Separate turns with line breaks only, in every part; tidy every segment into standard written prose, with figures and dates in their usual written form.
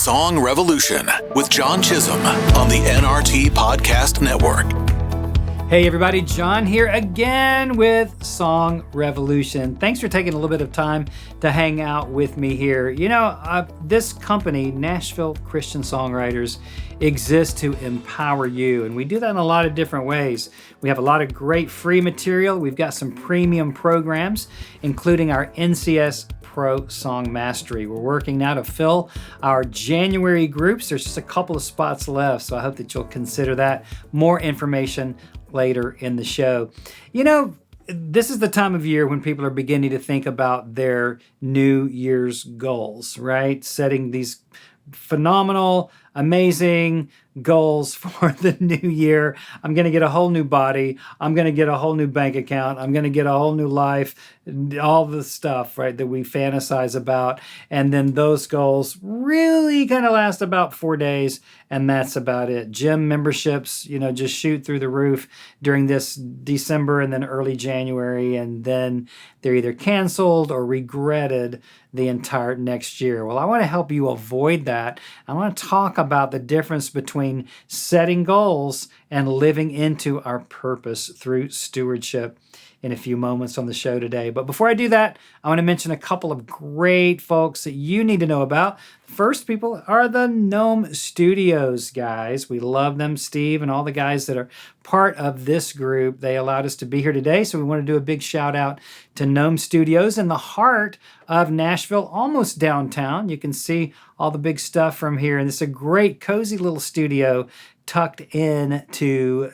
Song Revolution with John Chisholm on the NRT Podcast Network.
Hey everybody, John here again with Song Revolution. Thanks for taking a little bit of time to hang out with me here. You know, this company, Nashville Christian Songwriters, exists to empower you, and we do that in a lot of different ways. We have a lot of great free material. We've got some premium programs, including our NCS Pro Song Mastery. We're working now to fill our January groups. There's just a couple of spots left, so I hope that you'll consider that. More information later in the show. You know, this is the time of year when people are beginning to think about their New Year's goals, right? Setting these phenomenal, amazing goals for the new year. I'm going to get a whole new body. I'm going to get a whole new bank account. I'm going to get a whole new life, all the stuff, right, that we fantasize about. And then those goals really kind of last about 4 days, and that's about it. Gym memberships, you know, just shoot through the roof during this December and then early January, and then they're either canceled or regretted the entire next year. Well, I want to help you avoid that. I want to talk about the difference between setting goals and living into our purpose through stewardship in a few moments on the show today. But before I do that, I want to mention a couple of great folks that you need to know about. First people are the Gnome Studios guys. We love them, Steve, and all the guys that are part of this group. They allowed us to be here today, so we want to do a big shout out to Gnome Studios in the heart of Nashville, almost downtown. You can see all the big stuff from here, and it's a great, cozy little studio tucked in to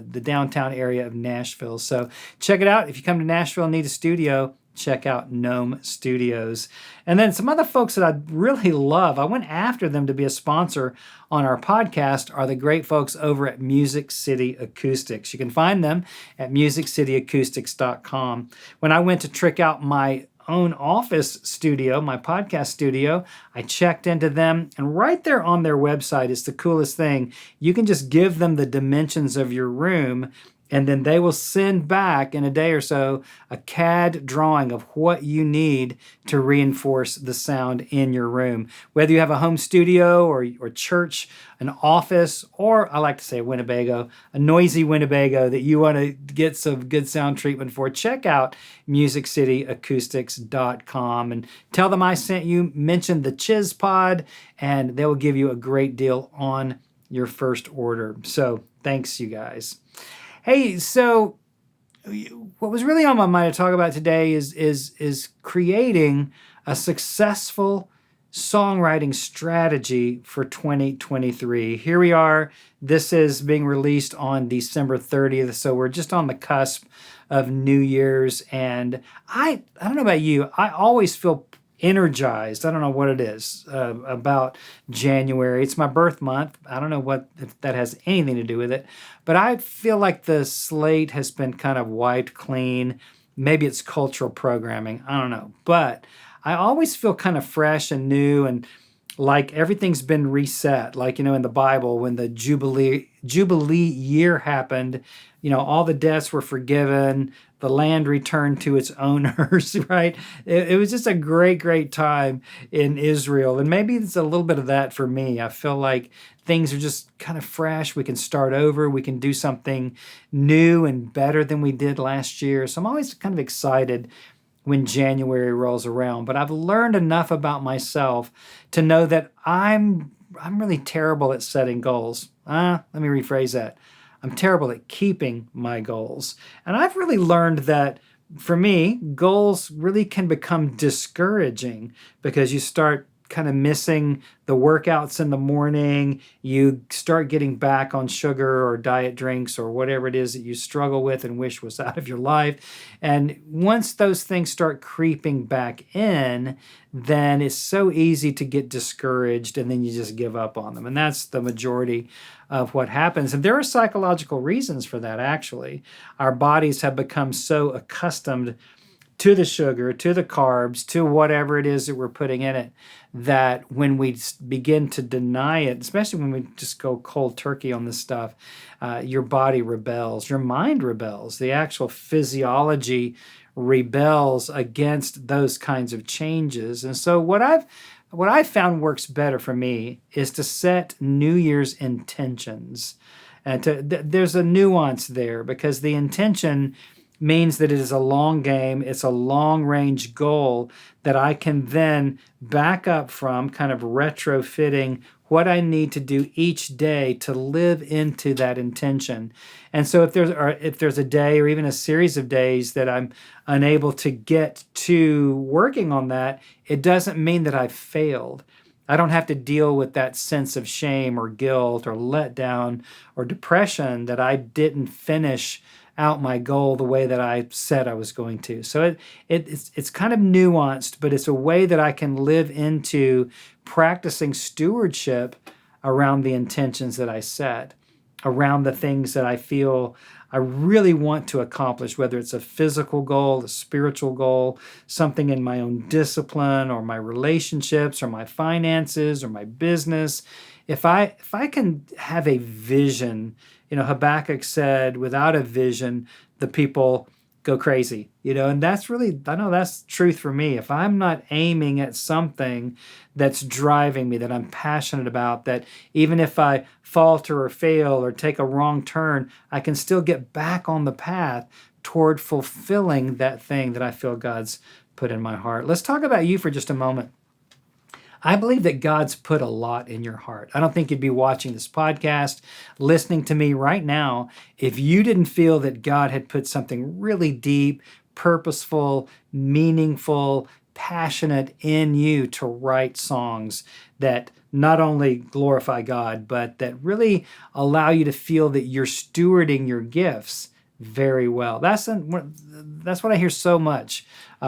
the downtown area of Nashville. So check it out. If you come to Nashville and need a studio, check out Gnome Studios. And then some other folks that I really love, I went after them to be a sponsor on our podcast, are the great folks over at Music City Acoustics. You can find them at musiccityacoustics.com. When I went to trick out my own office studio, my podcast studio, I checked into them, and right there on their website is the coolest thing. You can just give them the dimensions of your room, and then they will send back in a day or so a CAD drawing of what you need to reinforce the sound in your room. Whether you have a home studio or church, an office, or I like to say Winnebago, a noisy Winnebago that you want to get some good sound treatment for, check out musiccityacoustics.com and tell them I sent you, mention the Chiz Pod, and they will give you a great deal on your first order. So thanks, you guys. Hey, so what was really on my mind to talk about today is creating a successful songwriting strategy for 2023. Here we are. This is being released on December 30th, so we're just on the cusp of New Year's. And I don't know about you, I always feel energized. I don't know what it is about January. It's my birth month. I don't know if that has anything to do with it, but I feel like the slate has been kind of wiped clean. Maybe it's cultural programming. I don't know, but I always feel kind of fresh and new and like everything's been reset. Like, you know, in the Bible, when the Jubilee year happened, you know, all the debts were forgiven, the land returned to its owners, right? It was just a great, great time in Israel. And maybe it's a little bit of that for me. I feel like things are just kind of fresh. We can start over. We can do something new and better than we did last year. So I'm always kind of excited when January rolls around. But I've learned enough about myself to know that I'm really terrible at setting goals. Let me rephrase that. I'm terrible at keeping my goals. And I've really learned that for me, goals really can become discouraging because you start kind of missing the workouts in the morning. You start getting back on sugar or diet drinks or whatever it is that you struggle with and wish was out of your life. And once those things start creeping back in, then it's so easy to get discouraged and then you just give up on them. And that's the majority of what happens. And there are psychological reasons for that, actually. Our bodies have become so accustomed to the sugar, to the carbs, to whatever it is that we're putting in it, that when we begin to deny it, especially when we just go cold turkey on this stuff, your body rebels, your mind rebels, the actual physiology rebels against those kinds of changes. And so what I've what I found works better for me is to set New Year's intentions. And there's a nuance there because the intention means that it is a long game, it's a long range goal that I can then back up from, kind of retrofitting what I need to do each day to live into that intention. And so if there's a day or even a series of days that I'm unable to get to working on that, it doesn't mean that I've failed. I don't have to deal with that sense of shame or guilt or letdown or depression that I didn't finish out my goal the way that I said I was going to. So it's kind of nuanced, but it's a way that I can live into practicing stewardship around the intentions that I set, around the things that I feel I really want to accomplish, whether it's a physical goal, a spiritual goal, something in my own discipline or my relationships or my finances or my business. If I can have a vision, Habakkuk said, without a vision, the people go crazy, and that's really, I know that's truth for me. If I'm not aiming at something that's driving me, that I'm passionate about, that even if I falter or fail or take a wrong turn, I can still get back on the path toward fulfilling that thing that I feel God's put in my heart. Let's talk about you for just a moment. I believe that God's put a lot in your heart. I don't think you'd be watching this podcast, listening to me right now, if you didn't feel that God had put something really deep, purposeful, meaningful, passionate in you to write songs that not only glorify God, but that really allow you to feel that you're stewarding your gifts very well. That's what I hear so much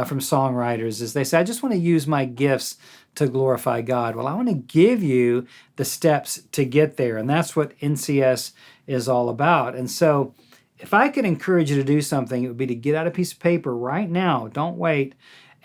from songwriters is they say, I just want to use my gifts to glorify God. Well, I want to give you the steps to get there. And that's what NCS is all about. And so if I could encourage you to do something, it would be to get out a piece of paper right now. Don't wait.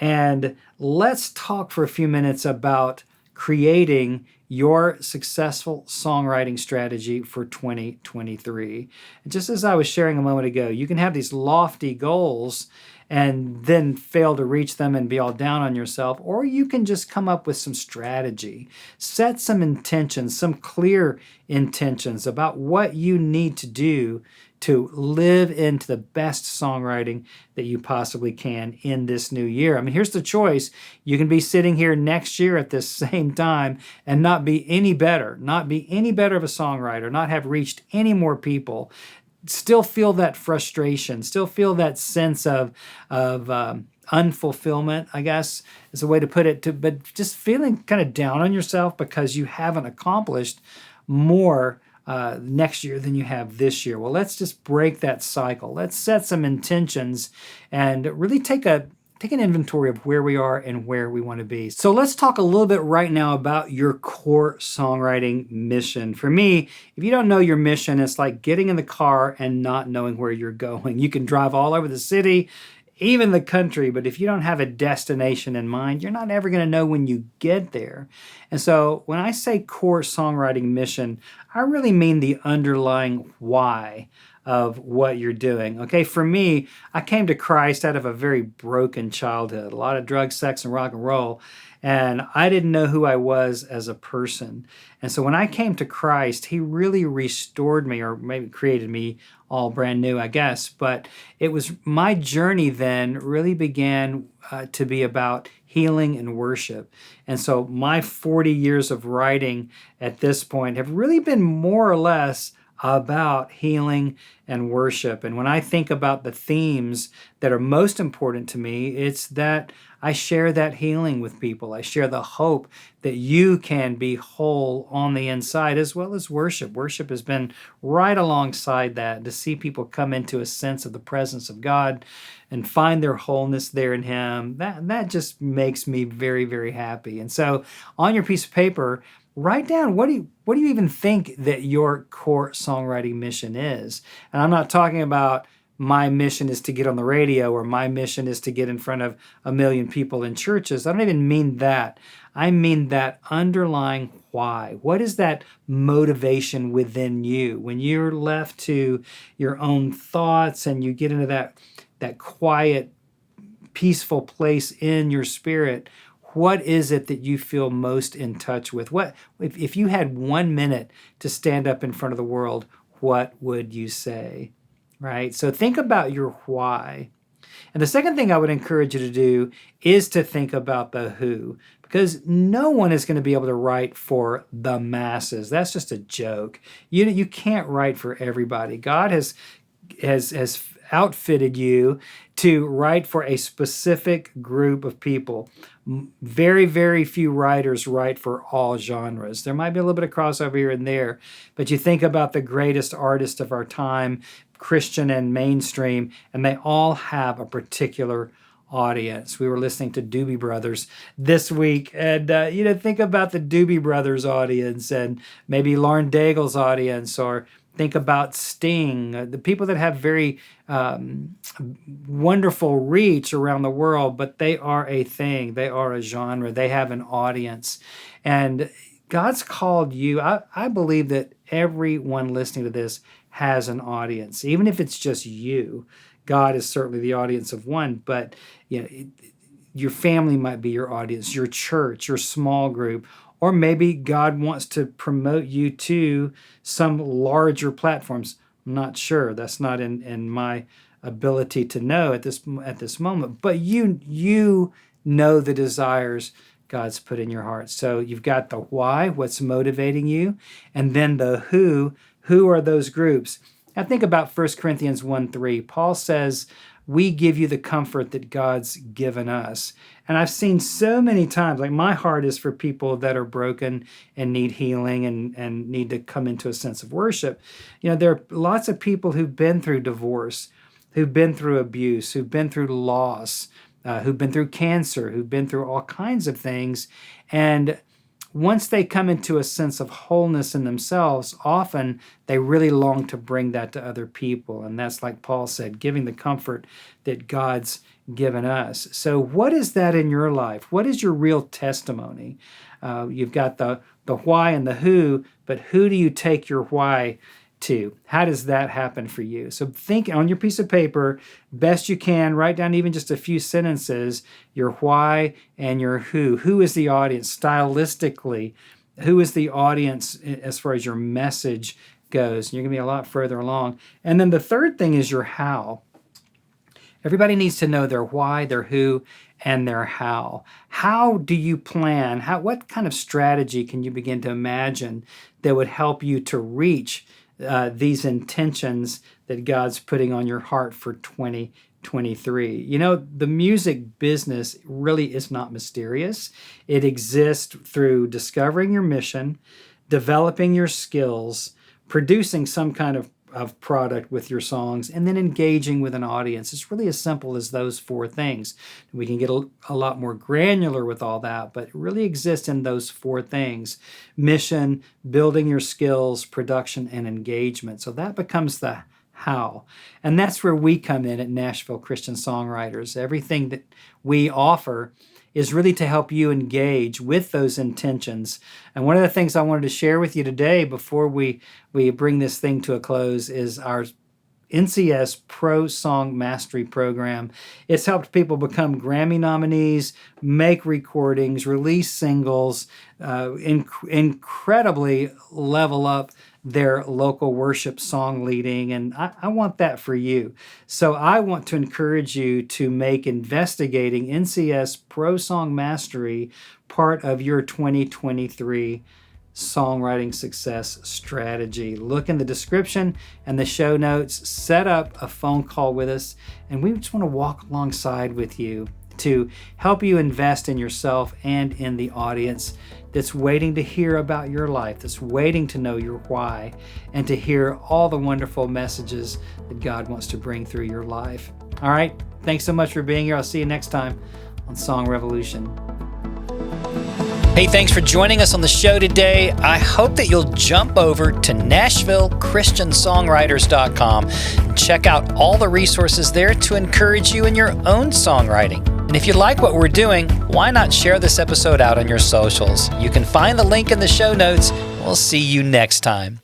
And let's talk for a few minutes about creating your successful songwriting strategy for 2023. And just as I was sharing a moment ago, you can have these lofty goals and then fail to reach them and be all down on yourself, or you can just come up with some strategy. Set some intentions, some clear intentions about what you need to do to live into the best songwriting that you possibly can in this new year. I mean, here's the choice. You can be sitting here next year at this same time and not be any better of a songwriter, not have reached any more people, still feel that frustration, still feel that sense of unfulfillment, I guess is a way to put it, but just feeling kind of down on yourself because you haven't accomplished more next year than you have this year. Well, let's just break that cycle. Let's set some intentions and really take an inventory of where we are and where we want to be. So let's talk a little bit right now about your core songwriting mission. For me, if you don't know your mission, it's like getting in the car and not knowing where you're going. You can drive all over the city, even the country, but if you don't have a destination in mind, you're not ever going to know when you get there. And so when I say core songwriting mission, I really mean the underlying why of what you're doing. Okay, for me, I came to Christ out of a very broken childhood, a lot of drugs, sex, and rock and roll, and I didn't know who I was as a person. And so when I came to Christ, He really restored me, or maybe created me all brand new, I guess. But it was my journey then really began to be about healing and worship. And so my 40 years of writing at this point have really been more or less about healing and worship. And when I think about the themes that are most important to me, it's that I share that healing with people. I share the hope that you can be whole on the inside, as well as worship. Worship has been right alongside that, to see people come into a sense of the presence of God and find their wholeness there in Him. That just makes me very, very happy. And so on your piece of paper, write down what do you even think that your core songwriting mission is. And I'm not talking about my mission is to get on the radio or my mission is to get in front of 1 million people in churches. I don't even mean that. I mean that underlying why. What is that motivation within you? When you're left to your own thoughts and you get into that quiet, peaceful place in your spirit, what is it that you feel most in touch with? What if you had 1 minute to stand up in front of the world, what would you say? Right? So think about your why. And the second thing I would encourage you to do is to think about the who, because no one is going to be able to write for the masses. That's just a joke. You can't write for everybody. God has outfitted you to write for a specific group of people. Very, very few writers write for all genres. There might be a little bit of crossover here and there, but you think about the greatest artists of our time, Christian and mainstream, and they all have a particular audience. We were listening to Doobie Brothers this week, and think about the Doobie Brothers audience, and maybe Lauren Daigle's audience, or think about Sting, the people that have very wonderful reach around the world, but they are a thing. They are a genre. They have an audience. And God's called you. I believe that everyone listening to this has an audience, even if it's just you. God is certainly the audience of one, but your family might be your audience, your church, your small group, or maybe God wants to promote you to some larger platforms. I'm not sure. That's not in my ability to know at this moment. But you know the desires God's put in your heart. So you've got the why, what's motivating you, and then the who. Who are those groups? Now think about 1 Corinthians 1:3. Paul says, we give you the comfort that God's given us. And I've seen so many times, like my heart is for people that are broken and need healing and need to come into a sense of worship. There are lots of people who've been through divorce, who've been through abuse, who've been through loss, who've been through cancer, who've been through all kinds of things. And once they come into a sense of wholeness in themselves, often they really long to bring that to other people. And that's, like Paul said, giving the comfort that God's given us. So what is that in your life? What is your real testimony? You've got the why and the who, but who do you take your why to? How does that happen for you? So think on your piece of paper, best you can, write down even just a few sentences, your why and your who. Who is the audience stylistically? Who is the audience as far as your message goes? You're going to be a lot further along. And then the third thing is your how. Everybody needs to know their why, their who, and their how. How do you plan? What kind of strategy can you begin to imagine that would help you to reach these intentions that God's putting on your heart for 2023? The music business really is not mysterious. It exists through discovering your mission, developing your skills, producing some kind of product with your songs, and then engaging with an audience. It's really as simple as those four things. We can get a lot more granular with all that, but it really exists in those four things: mission, building your skills, production, and engagement. So that becomes the how. And that's where we come in at Nashville Christian Songwriters. Everything that we offer is really to help you engage with those intentions. And one of the things I wanted to share with you today before we bring this thing to a close is our NCS Pro Song Mastery Program. It's helped people become Grammy nominees, make recordings, release singles, incredibly level up their local worship song leading. And I want that for you. So I want to encourage you to make investigating NCS Pro Song Mastery part of your 2023 songwriting success strategy. Look in the description and the show notes, set up a phone call with us, and we just want to walk alongside with you to help you invest in yourself and in the audience that's waiting to hear about your life, that's waiting to know your why, and to hear all the wonderful messages that God wants to bring through your life. All right, thanks so much for being here. I'll see you next time on Song Revolution. Hey, thanks for joining us on the show today. I hope that you'll jump over to NashvilleChristianSongwriters.com and check out all the resources there to encourage you in your own songwriting. And if you like what we're doing, why not share this episode out on your socials? You can find the link in the show notes. We'll see you next time.